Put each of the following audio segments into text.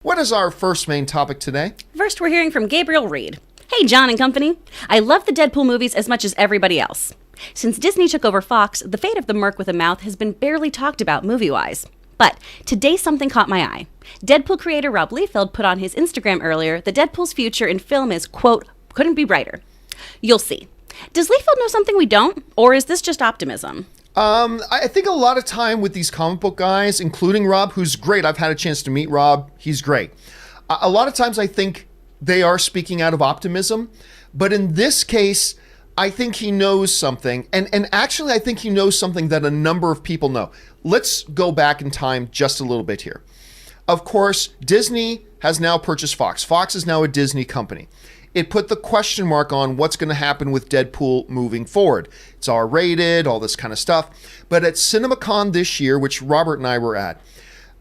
What is our first main topic today? First, we're hearing from Gabriel Reed. Hey, John and company. I love the Deadpool movies as much as everybody else. Since Disney took over Fox, the fate of the Merc with a Mouth has been barely talked about movie-wise. But today something caught my eye. Deadpool creator Rob Liefeld put on his Instagram earlier that Deadpool's future in film is, quote, couldn't be brighter. You'll see. Does Liefeld know something we don't? Or is this just optimism? I think a lot of time with these comic book guys, including Rob, who's great. I've had a chance to meet Rob. He's great. A lot of times I think they are speaking out of optimism. But in this case, I think he knows something. And actually, I think he knows something that a number of people know. Let's go back in time just a little bit here. Of course, Disney has now purchased Fox. Fox is now a Disney company. It put the question mark on what's going to happen with Deadpool moving forward. It's R-rated, all this kind of stuff. But at CinemaCon this year, which Robert and I were at,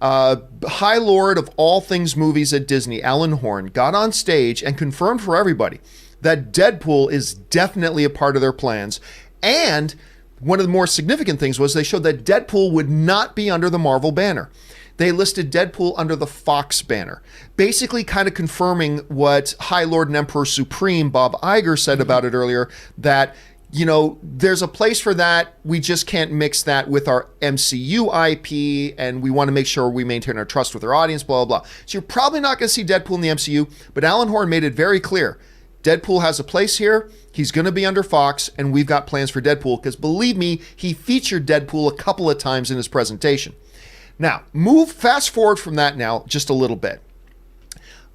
High Lord of all things movies at Disney, Alan Horn, got on stage and confirmed for everybody that Deadpool is definitely a part of their plans. And one of the more significant things was they showed that Deadpool would not be under the Marvel banner. They listed Deadpool under the Fox banner, basically kind of confirming what High Lord and Emperor Supreme Bob Iger said about it earlier, that, you know, there's a place for that. We just can't mix that with our MCU IP, and we want to make sure we maintain our trust with our audience, blah, blah, blah. So you're probably not going to see Deadpool in the MCU, but Alan Horn made it very clear. Deadpool has a place here. He's going to be under Fox, and we've got plans for Deadpool, because believe me, he featured Deadpool a couple of times in his presentation. Now, fast forward from that now just a little bit.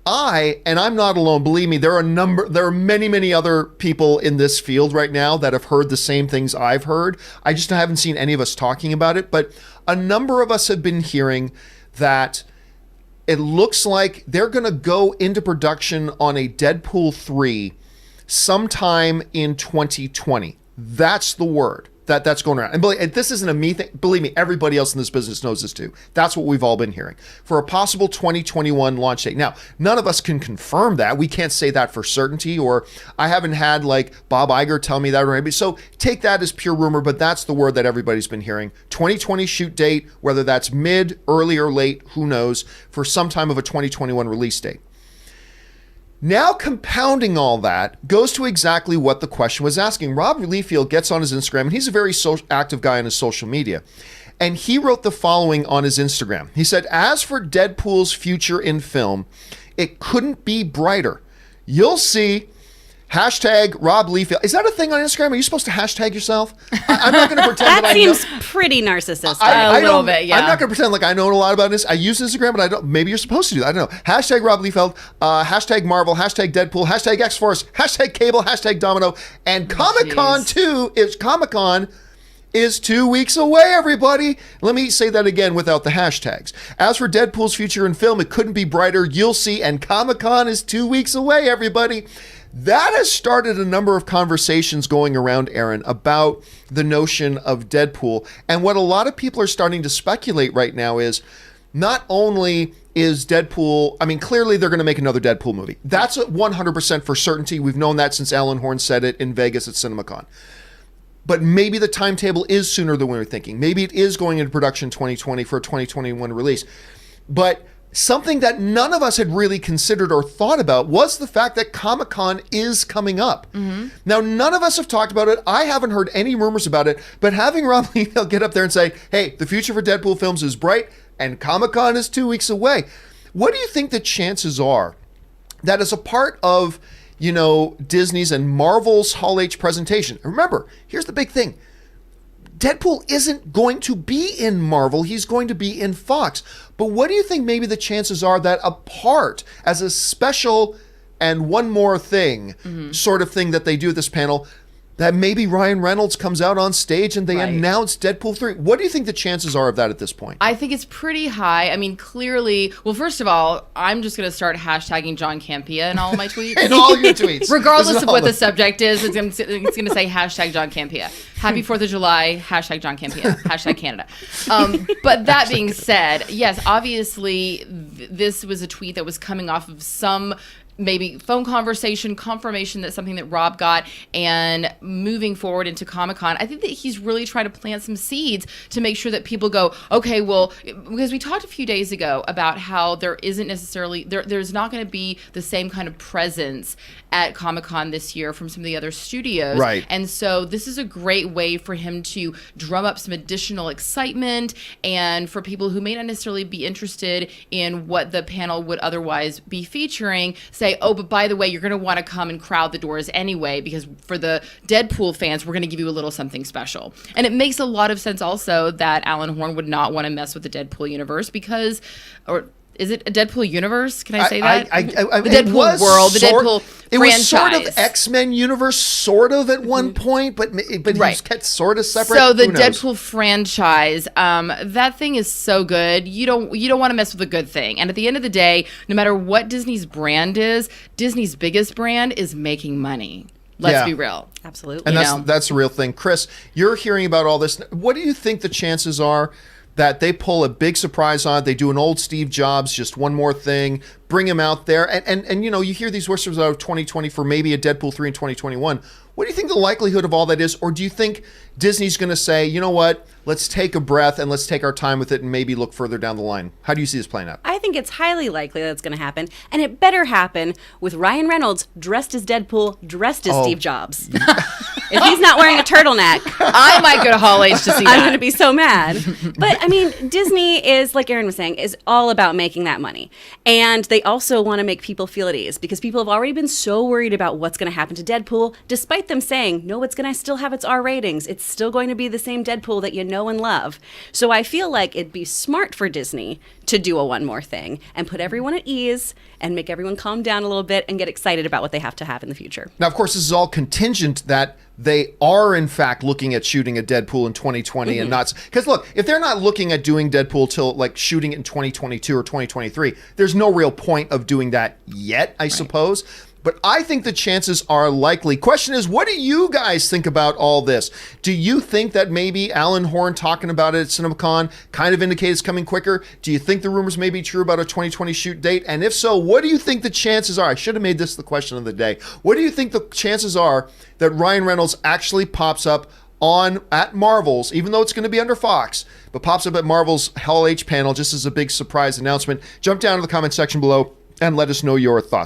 And I'm not alone, believe me, there are many other people in this field right now that have heard the same things I've heard. I just haven't seen any of us talking about it, but a number of us have been hearing that it looks like they're going to go into production on a Deadpool 3 sometime in 2020. That's the word that's going around. And this isn't a me thing. Believe me, everybody else in this business knows this too. That's what we've all been hearing. For a possible 2021 launch date. Now, none of us can confirm that. We can't say that for certainty, or I haven't had like Bob Iger tell me that or anybody. So take that as pure rumor, but that's the word that everybody's been hearing. 2020 shoot date, whether that's mid, early, or late, who knows, for some time of a 2021 release date. Now compounding all that goes to exactly what the question was asking. Rob Liefeld gets on his Instagram, and he's a very active guy on his social media. And he wrote the following on his Instagram. He said, as for Deadpool's future in film, it couldn't be brighter. You'll see. Hashtag Rob Liefeld. Is that a thing on Instagram? Are you supposed to hashtag yourself? I'm not going to pretend that seems pretty narcissistic. A little bit, yeah. I'm not going to pretend like I know a lot about this. I use Instagram, but I don't. Maybe you're supposed to do that. I don't know. Hashtag Rob Liefeld. Hashtag Marvel. Hashtag Deadpool. Hashtag X-Force. Hashtag Cable. Hashtag Domino. And ComicCon is 2 weeks away, everybody. Let me say that again without the hashtags. As for Deadpool's future in film, it couldn't be brighter. You'll see. And ComicCon is 2 weeks away, everybody. That has started a number of conversations going around, Aaron, about the notion of Deadpool. And what a lot of people are starting to speculate right now is not only is Deadpool, I mean, clearly they're going to make another Deadpool movie. That's 100% for certainty. We've known that since Alan Horn said it in Vegas at CinemaCon. But maybe the timetable is sooner than we were thinking. Maybe it is going into production 2020 for a 2021 release. But something that none of us had really considered or thought about was the fact that Comic-Con is coming up. Mm-hmm. Now, none of us have talked about it. I haven't heard any rumors about it, but having Rob Liefeld get up there and say, hey, the future for Deadpool films is bright and Comic-Con is 2 weeks away. What do you think the chances are that as a part of, you know, Disney's and Marvel's Hall H presentation? Remember, here's the big thing. Deadpool isn't going to be in Marvel. He's going to be in Fox. But what do you think maybe the chances are that a part, as a special and one more thing sort of thing that they do at this panel, that maybe Ryan Reynolds comes out on stage and they announce Deadpool 3? What do you think the chances are of that at this point? I think it's pretty high. I mean, clearly, well, first of all, I'm just going to start hashtagging John Campea in all of my tweets. In all your tweets. Regardless of what the subject is, it's going to say hashtag John Campea. Happy 4th of July, hashtag John Campea, hashtag Canada. But that being said, yes, obviously this was a tweet that was coming off of some maybe phone conversation, confirmation that something that Rob got, and moving forward into Comic-Con, I think that he's really trying to plant some seeds to make sure that people go, okay, well, because we talked a few days ago about how there isn't necessarily, there's not going to be the same kind of presence at Comic-Con this year from some of the other studios. Right. And so this is a great way for him to drum up some additional excitement, and for people who may not necessarily be interested in what the panel would otherwise be featuring, say, oh, but by the way, you're going to want to come and crowd the doors anyway, because for the Deadpool fans, we're going to give you a little something special. And it makes a lot of sense also that Alan Horn would not want to mess with the Deadpool universe because, or is it a Deadpool universe? Can I say that? I the Deadpool world, the Deadpool franchise. It was sort of X-Men universe, sort of at one point, but Right. he's kept sort of separate. So the Who knows? Deadpool franchise, that thing is so good. You don't want to mess with a good thing. And at the end of the day, no matter what Disney's brand is, Disney's biggest brand is making money. Let's be real. Absolutely. And that's the real thing. Chris, you're hearing about all this. What do you think the chances are that they pull a big surprise on it? They do an old Steve Jobs, just one more thing, bring him out there. And you hear these whispers out of 2020 for maybe a Deadpool 3 in 2021. What do you think the likelihood of all that is? Or do you think Disney's going to say, you know what, let's take a breath and let's take our time with it and maybe look further down the line? How do you see this playing out? I think it's highly likely that's going to happen, and it better happen with Ryan Reynolds dressed as Deadpool, dressed as Steve Jobs. If he's not wearing a turtleneck, I might go to Hall H to see that. I'm going to be so mad. But I mean, Disney is, like Aaron was saying, is all about making that money. And they also want to make people feel at ease, because people have already been so worried about what's going to happen to Deadpool, despite them saying, no, it's going to still have its R ratings. It's still going to be the same Deadpool that you know and love. So I feel like it'd be smart for Disney to do a one more thing and put everyone at ease and make everyone calm down a little bit and get excited about what they have to have in the future. Now, of course, this is all contingent that they are, in fact, looking at shooting a Deadpool in 2020 and not... Because, look, if they're not looking at doing Deadpool till, like, shooting it in 2022 or 2023, there's no real point of doing that yet, I suppose. But I think the chances are likely. Question is, what do you guys think about all this? Do you think that maybe Alan Horn talking about it at CinemaCon kind of indicates coming quicker? Do you think the rumors may be true about a 2020 shoot date? And if so, what do you think the chances are? I should have made this the question of the day. What do you think the chances are that Ryan Reynolds actually pops up at Marvel's, even though it's going to be under Fox, but pops up at Marvel's Hall H panel just as a big surprise announcement? Jump down to the comment section below and let us know your thoughts.